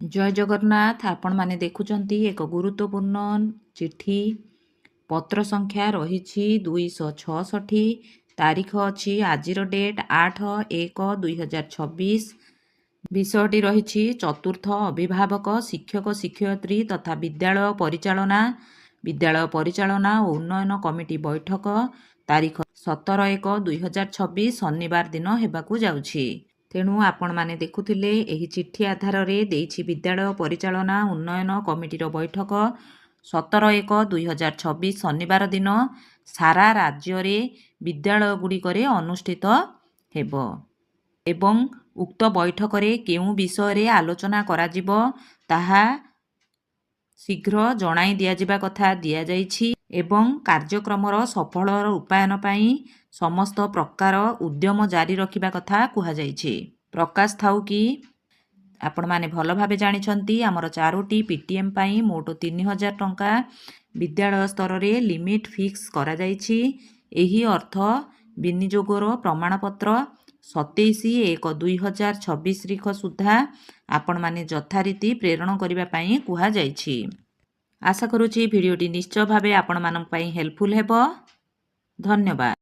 जय जगन्नाथ। आपण माने देखुचंती एक गुरुत्वपूर्ण चिट्ठी। पत्र संख्या रही 266। तारीख अच्छी आजिर डेट 8/1/2026। विषयटी रही चतुर्थ अभिभावक शिक्षक शिक्षयित्री तथा विद्यालय परिचालना और उन्नयन कमिटी बैठक तारीख 17/1/2026 शनिवार दिन हेबाकु जाउछि। तेणु आपण माने देखुथिले एही चिट्ठी आधार रे देइछि विद्यालय परिचालना उन्नयन कमिटीर बैठक 17/1/2026 शनिवार दिन सारा राज्य रे विद्यालय गुड़िकरे अनुष्ठित हेब एवं उक्त बैठक रे केउ विषय रे आलोचना करा जिवो ताहा शीघ्र जणाई दिया जिबा कथा दिया जाइछि एवं कार्यक्रमर सफल रूपायन पई समस्त प्रकार उद्यम जारी रखिबा कथा कुहा जाइछि। प्रकाश थाउ कि आपण माने भल भाबे जानिछंती हमर 4टी पीटीएम पई मोट 3000 टंका विद्यालय स्तर रे लिमिट फिक्स करा जाइछि। एही अर्थ विनियोगर प्रमाणपत्र 27/1/2026 तारिख सुधा आपण माने यथारीति प्रेरण करिबा पई कुहा जाइछि। आशा करूछि भिडियोटी निश्चय भावे आपण मानन पई हेल्पफुल हेबो। धन्यवाद।